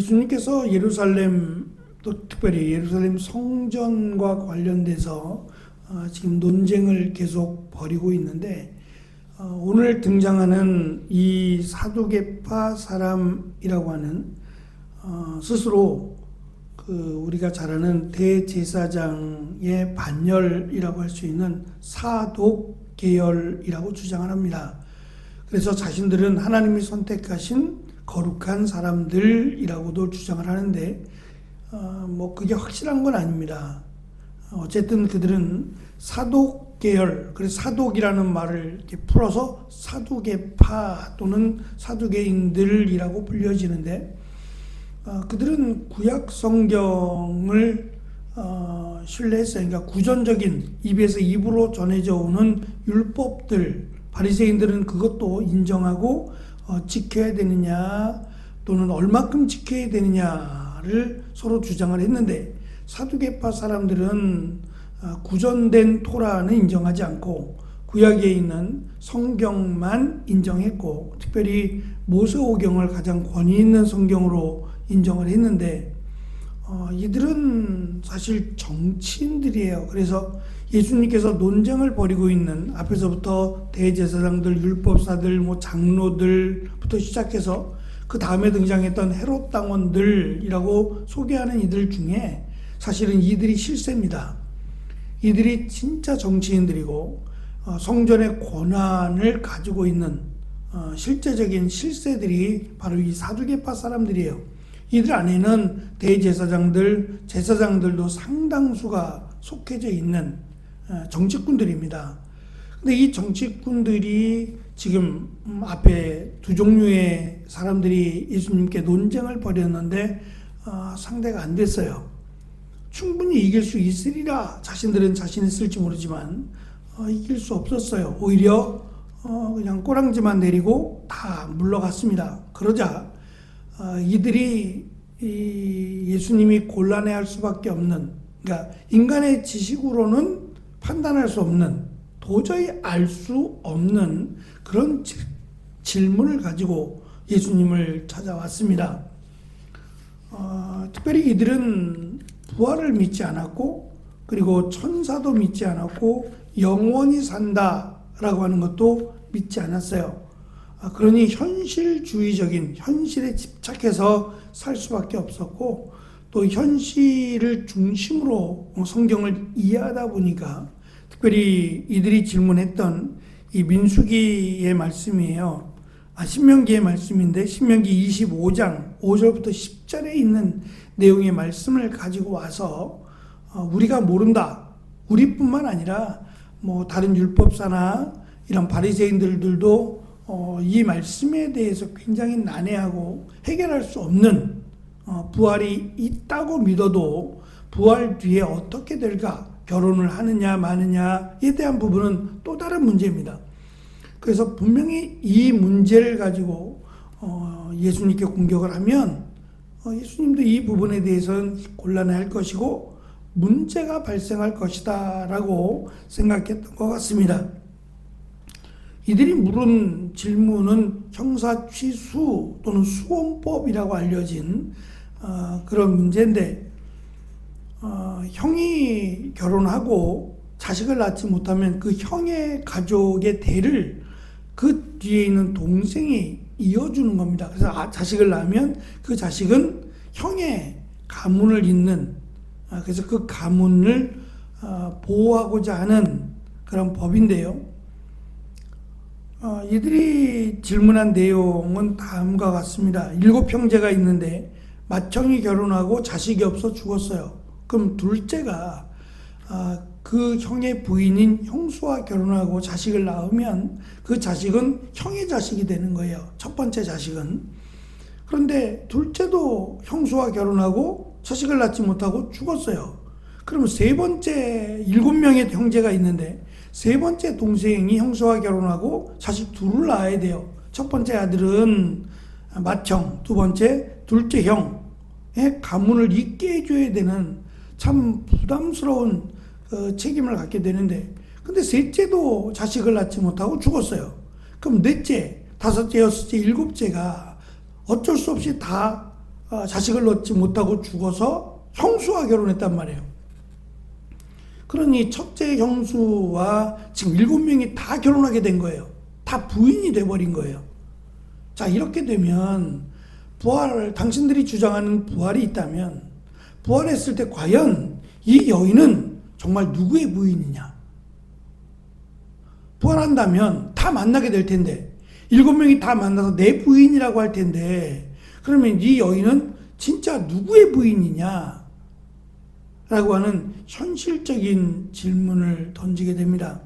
예수님께서 예루살렘, 또 특별히 예루살렘 성전과 관련돼서 지금 논쟁을 계속 벌이고 있는데, 오늘 등장하는 이 사두개파 사람이라고 하는 스스로 우리가 잘 아는 대제사장의 반열이라고 할 수 있는 사독 계열이라고 주장을 합니다. 그래서 자신들은 하나님이 선택하신 거룩한 사람들이라고도 주장을 하는데, 그게 확실한 건 아닙니다. 어쨌든 그들은 사독 계열, 그래서 사독이라는 말을 이렇게 풀어서 사두개파 또는 사두개인들이라고 불려지는데, 그들은 구약 성경을 신뢰했어요. 그러니까 구전적인 입에서 입으로 전해져 오는 율법들, 바리새인들은 그것도 인정하고 지켜야 되느냐 또는 얼마큼 지켜야 되느냐를 서로 주장을 했는데, 사두개파 사람들은 구전된 토라는 인정하지 않고 구약에 있는 성경만 인정했고, 특별히 모세오경을 가장 권위 있는 성경으로 인정을 했는데, 이들은 사실 정치인들이에요. 그래서 예수님께서 논쟁을 벌이고 있는 앞에서부터 대제사장들, 율법사들, 장로들부터 시작해서 그 다음에 등장했던 헤롯 당원들이라고 소개하는 이들 중에 사실은 이들이 실세입니다. 이들이 진짜 정치인들이고 성전의 권한을 가지고 있는 실제적인 실세들이 바로 이 사두개파 사람들이에요. 이들 안에는 대제사장들, 제사장들도 상당수가 속해져 있는 정치꾼들입니다. 근데 이 정치꾼들이 지금 앞에 두 종류의 사람들이 예수님께 논쟁을 벌였는데 상대가 안 됐어요. 충분히 이길 수 있으리라 자신들은 자신했을지 모르지만 이길 수 없었어요. 오히려 그냥 꼬랑지만 내리고 다 물러갔습니다. 그러자 이들이 예수님이 곤란해할 수밖에 없는, 그러니까 인간의 지식으로는 판단할 수 없는, 도저히 알 수 없는 그런 질문을 가지고 예수님을 찾아왔습니다. 특별히 이들은 부활을 믿지 않았고, 그리고 천사도 믿지 않았고, 영원히 산다라고 하는 것도 믿지 않았어요. 그러니 현실주의적인, 현실에 집착해서 살 수밖에 없었고, 또 현실을 중심으로 성경을 이해하다 보니까, 특별히 이들이 질문했던 이 민수기의 말씀이에요. 신명기의 말씀인데, 신명기 25장 5절부터 10절에 있는 내용의 말씀을 가지고 와서 우리가 모른다, 우리뿐만 아니라 다른 율법사나 이런 바리새인들도 이 말씀에 대해서 굉장히 난해하고 해결할 수 없는, 부활이 있다고 믿어도 부활 뒤에 어떻게 될까, 결혼을 하느냐 마느냐에 대한 부분은 또 다른 문제입니다. 그래서 분명히 이 문제를 가지고 예수님께 공격을 하면 예수님도 이 부분에 대해서는 곤란해할 것이고 문제가 발생할 것이다 라고 생각했던 것 같습니다. 이들이 물은 질문은 형사취수 또는 수원법이라고 알려진 그런 문제인데, 형이 결혼하고 자식을 낳지 못하면 그 형의 가족의 대를 그 뒤에 있는 동생이 이어주는 겁니다. 그래서 자식을 낳으면 그 자식은 형의 가문을 잇는, 그래서 그 가문을 보호하고자 하는 그런 법인데요. 이들이 질문한 내용은 다음과 같습니다. 7형제가 있는데 맏형이 결혼하고 자식이 없어 죽었어요. 그럼 둘째가 그 형의 부인인 형수와 결혼하고 자식을 낳으면 그 자식은 형의 자식이 되는 거예요. 첫 번째 자식은. 그런데 둘째도 형수와 결혼하고 자식을 낳지 못하고 죽었어요. 그러면 세 번째, 7명의 형제가 있는데 세 번째 동생이 형수와 결혼하고 자식 둘을 낳아야 돼요. 첫 번째 아들은 맏형, 두 번째 둘째 형의 가문을 잇게 해줘야 되는 참 부담스러운 책임을 갖게 되는데, 근데 셋째도 자식을 낳지 못하고 죽었어요. 그럼 넷째, 다섯째, 여섯째, 일곱째가 어쩔 수 없이 다 자식을 낳지 못하고 죽어서 형수와 결혼했단 말이에요. 그러니 첫째 형수와 지금 7명이 다 결혼하게 된 거예요. 다 부인이 돼버린 거예요. 자, 이렇게 되면 당신들이 주장하는 부활이 있다면 부활했을 때 과연 이 여인은 정말 누구의 부인이냐? 부활한다면 다 만나게 될 텐데 7명이 다 만나서 내 부인이라고 할 텐데 그러면 이 여인은 진짜 누구의 부인이냐? 라고 하는 현실적인 질문을 던지게 됩니다.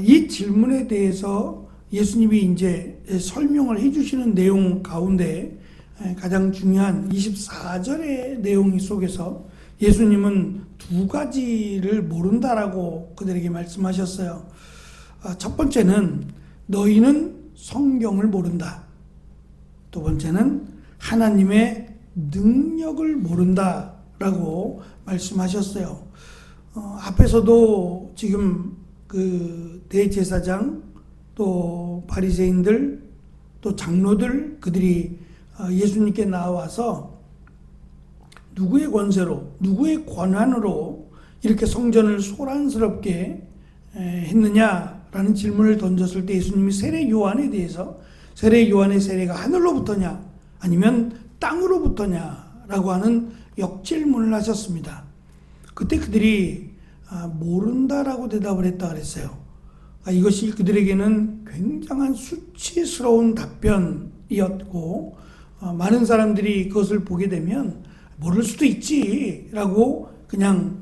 이 질문에 대해서 예수님이 이제 설명을 해주시는 내용 가운데 가장 중요한 24절의 내용 속에서 예수님은 2가지를 모른다라고 그들에게 말씀하셨어요. 첫 번째는 너희는 성경을 모른다. 두 번째는 하나님의 능력을 모른다. 라고 말씀하셨어요. 앞에서도 지금 그 대제사장 또 바리새인들 또 장로들 그들이 예수님께 나와서 누구의 권세로 누구의 권한으로 이렇게 성전을 소란스럽게 했느냐라는 질문을 던졌을 때 예수님이 세례 요한에 대해서 세례 요한의 세례가 하늘로부터냐 아니면 땅으로부터냐라고 하는 역질문을 하셨습니다. 그때 그들이 모른다라고 대답을 했다 그랬어요. 이것이 그들에게는 굉장한 수치스러운 답변이었고 많은 사람들이 그것을 보게 되면 모를 수도 있지라고 그냥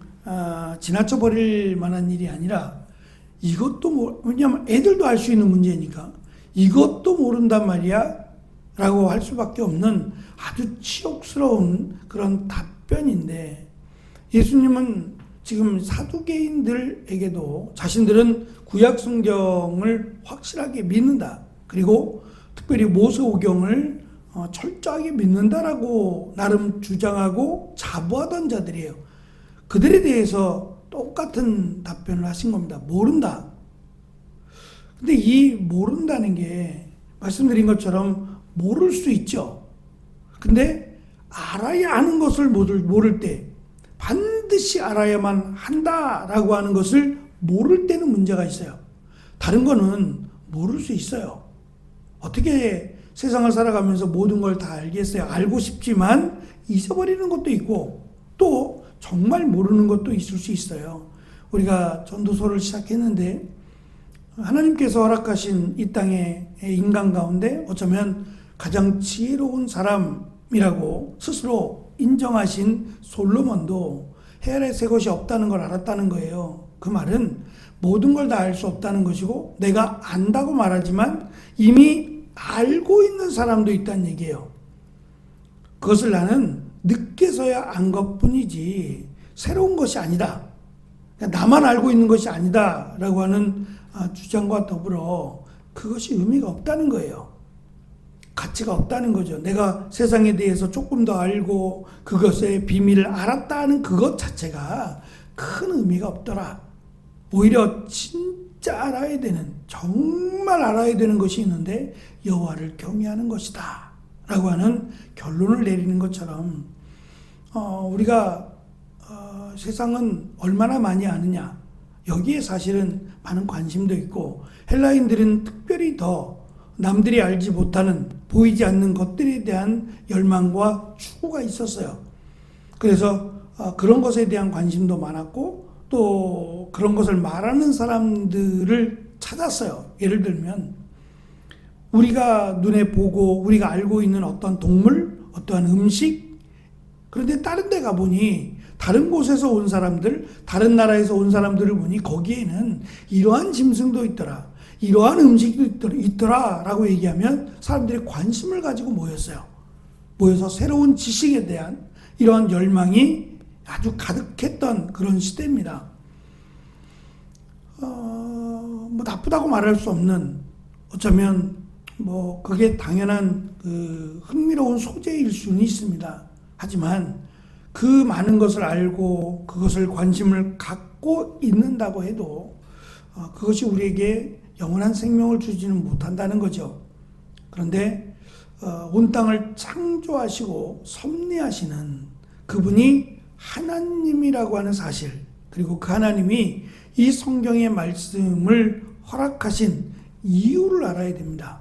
지나쳐 버릴 만한 일이 아니라 이것도 왜냐하면 애들도 알 수 있는 문제니까 이것도 모른단 말이야 라고 할 수밖에 없는 아주 치욕스러운 그런 답변인데 예수님은 지금 사두개인들에게도 자신들은 구약 성경을 확실하게 믿는다. 그리고 특별히 모세오경을 철저하게 믿는다라고 나름 주장하고 자부하던 자들이에요. 그들에 대해서 똑같은 답변을 하신 겁니다. 모른다. 근데 이 모른다는 게 말씀드린 것처럼 모를 수 있죠. 근데 알아야 하는 것을 모를 때 반드시 알아야만 한다라고 하는 것을 모를 때는 문제가 있어요. 다른 거는 모를 수 있어요. 어떻게 세상을 살아가면서 모든 걸 다 알겠어요. 알고 싶지만 잊어버리는 것도 있고 또 정말 모르는 것도 있을 수 있어요. 우리가 전도서를 시작했는데 하나님께서 허락하신 이 땅의 인간 가운데 어쩌면 가장 지혜로운 사람이라고 스스로 인정하신 솔로몬도 해 아래 새 것이 없다는 걸 알았다는 거예요. 그 말은 모든 걸 다 알 수 없다는 것이고 내가 안다고 말하지만 이미 알고 있는 사람도 있다는 얘기예요. 그것을 나는 늦게서야 안 것뿐이지 새로운 것이 아니다. 나만 알고 있는 것이 아니다 라고 하는 주장과 더불어 그것이 의미가 없다는 거예요. 가치가 없다는 거죠. 내가 세상에 대해서 조금 더 알고 그것의 비밀을 알았다는 그것 자체가 큰 의미가 없더라. 오히려 진짜 알아야 되는 정말 알아야 되는 것이 있는데 여호와를 경외하는 것이다 라고 하는 결론을 내리는 것처럼 우리가 세상은 얼마나 많이 아느냐 여기에 사실은 많은 관심도 있고 헬라인들은 특별히 더 남들이 알지 못하는 보이지 않는 것들에 대한 열망과 추구가 있었어요. 그래서 그런 것에 대한 관심도 많았고 또 그런 것을 말하는 사람들을 찾았어요. 예를 들면 우리가 눈에 보고 우리가 알고 있는 어떤 동물, 어떠한 음식 그런데 다른 데 가보니 다른 곳에서 온 사람들, 다른 나라에서 온 사람들을 보니 거기에는 이러한 짐승도 있더라. 이러한 음식도 있더라 라고 얘기하면 사람들이 관심을 가지고 모였어요. 모여서 새로운 지식에 대한 이러한 열망이 아주 가득했던 그런 시대입니다. 뭐 나쁘다고 말할 수 없는 어쩌면 뭐 그게 당연한 그 흥미로운 소재일 수는 있습니다. 하지만 그 많은 것을 알고 그것을 관심을 갖고 있는다고 해도 그것이 우리에게 영원한 생명을 주지는 못한다는 거죠. 그런데 온 땅을 창조하시고 섭리하시는 그분이 하나님이라고 하는 사실, 그리고 그 하나님이 이 성경의 말씀을 허락하신 이유를 알아야 됩니다.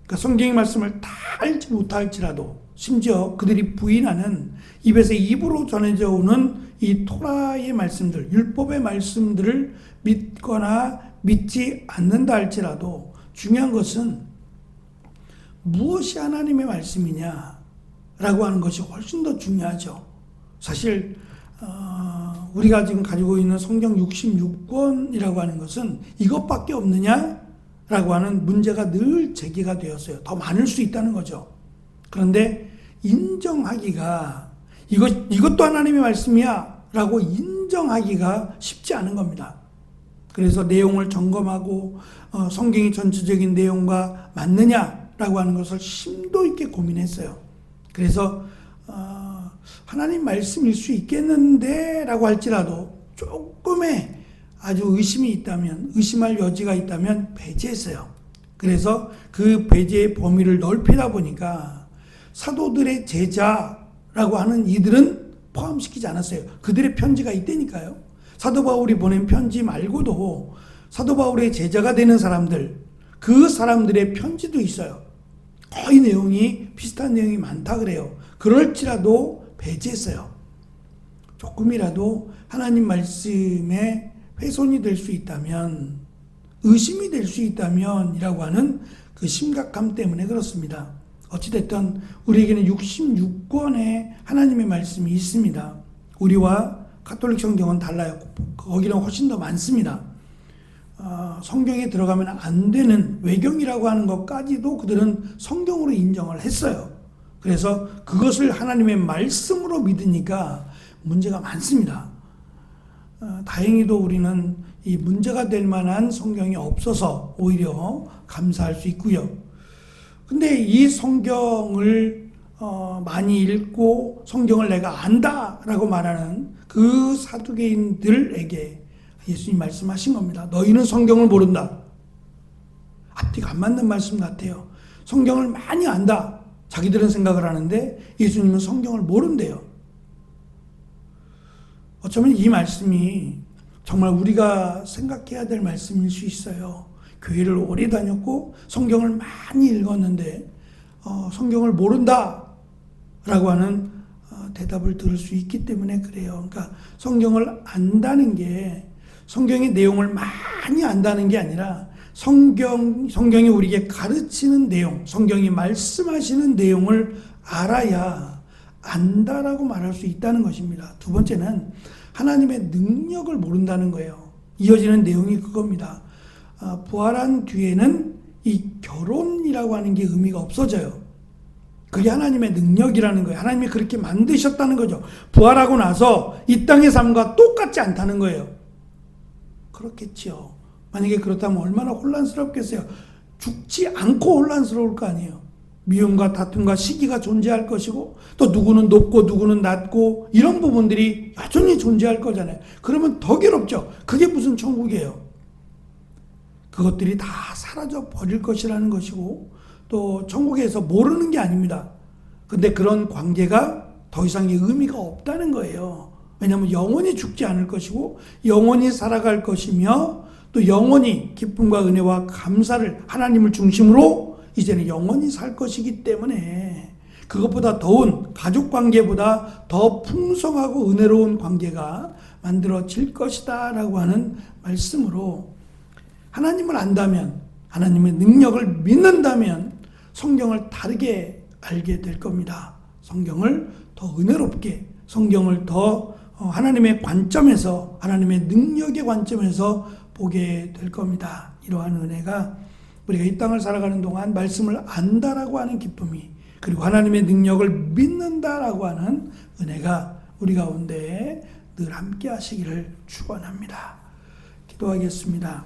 그러니까 성경의 말씀을 다 알지 못할지라도, 심지어 그들이 부인하는 입에서 입으로 전해져 오는 이 토라의 말씀들, 율법의 말씀들을 믿거나 믿지 않는다 할지라도 중요한 것은 무엇이 하나님의 말씀이냐라고 하는 것이 훨씬 더 중요하죠. 사실 우리가 지금 가지고 있는 성경 66권이라고 하는 것은 이것밖에 없느냐라고 하는 문제가 늘 제기가 되었어요. 더 많을 수 있다는 거죠. 그런데 인정하기가 이것도 하나님의 말씀이야 라고 인정하기가 쉽지 않은 겁니다. 그래서 내용을 점검하고 성경의 전체적인 내용과 맞느냐라고 하는 것을 심도 있게 고민했어요. 그래서 하나님 말씀일 수 있겠는데 라고 할지라도 조금의 아주 의심이 있다면, 의심할 여지가 있다면 배제했어요. 그래서 그 배제의 범위를 넓히다 보니까 사도들의 제자라고 하는 이들은 포함시키지 않았어요. 그들의 편지가 있다니까요. 사도 바울이 보낸 편지 말고도 사도 바울의 제자가 되는 사람들, 그 사람들의 편지도 있어요. 거의 내용이 비슷한 내용이 많다 그래요. 그럴지라도 배제했어요. 조금이라도 하나님 말씀에 훼손이 될 수 있다면, 의심이 될 수 있다면 이라고 하는 그 심각함 때문에 그렇습니다. 어찌됐든 우리에게는 66권의 하나님의 말씀이 있습니다. 우리와 가톨릭 성경은 달라요. 거기는 훨씬 더 많습니다. 성경에 들어가면 안 되는 외경이라고 하는 것까지도 그들은 성경으로 인정을 했어요. 그래서 그것을 하나님의 말씀으로 믿으니까 문제가 많습니다. 다행히도 우리는 이 문제가 될 만한 성경이 없어서 오히려 감사할 수 있고요. 근데 이 성경을 많이 읽고 성경을 내가 안다라고 말하는 그 사두개인들에게 예수님 말씀하신 겁니다. 너희는 성경을 모른다. 앞뒤가 안 맞는 말씀 같아요. 성경을 많이 안다. 자기들은 생각을 하는데 예수님은 성경을 모른대요. 어쩌면 이 말씀이 정말 우리가 생각해야 될 말씀일 수 있어요. 교회를 오래 다녔고 성경을 많이 읽었는데 성경을 모른다 라고 하는 대답을 들을 수 있기 때문에 그래요. 그러니까 성경을 안다는 게 성경의 내용을 많이 안다는 게 아니라 성경이 우리에게 가르치는 내용, 성경이 말씀하시는 내용을 알아야 안다라고 말할 수 있다는 것입니다. 두 번째는 하나님의 능력을 모른다는 거예요. 이어지는 내용이 그겁니다. 부활한 뒤에는 이 결혼이라고 하는 게 의미가 없어져요. 그게 하나님의 능력이라는 거예요. 하나님이 그렇게 만드셨다는 거죠. 부활하고 나서 이 땅의 삶과 똑같지 않다는 거예요. 그렇겠죠. 만약에 그렇다면 얼마나 혼란스럽겠어요. 죽지 않고 혼란스러울 거 아니에요. 미움과 다툼과 시기가 존재할 것이고 또 누구는 높고 누구는 낮고 이런 부분들이 여전히 존재할 거잖아요. 그러면 더 괴롭죠. 그게 무슨 천국이에요. 그것들이 다 사라져 버릴 것이라는 것이고 또 천국에서 모르는 게 아닙니다. 근데 그런 관계가 더 이상의 의미가 없다는 거예요. 왜냐하면 영원히 죽지 않을 것이고 영원히 살아갈 것이며 또 영원히 기쁨과 은혜와 감사를 하나님을 중심으로 이제는 영원히 살 것이기 때문에 그것보다 더운 가족관계보다 더 풍성하고 은혜로운 관계가 만들어질 것이다 라고 하는 말씀으로 하나님을 안다면, 하나님의 능력을 믿는다면 성경을 다르게 알게 될 겁니다. 성경을 더 은혜롭게, 성경을 더 하나님의 관점에서, 하나님의 능력의 관점에서 보게 될 겁니다. 이러한 은혜가 우리가 이 땅을 살아가는 동안 말씀을 안다라고 하는 기쁨이, 그리고 하나님의 능력을 믿는다라고 하는 은혜가 우리 가운데 늘 함께 하시기를 축원합니다. 기도하겠습니다.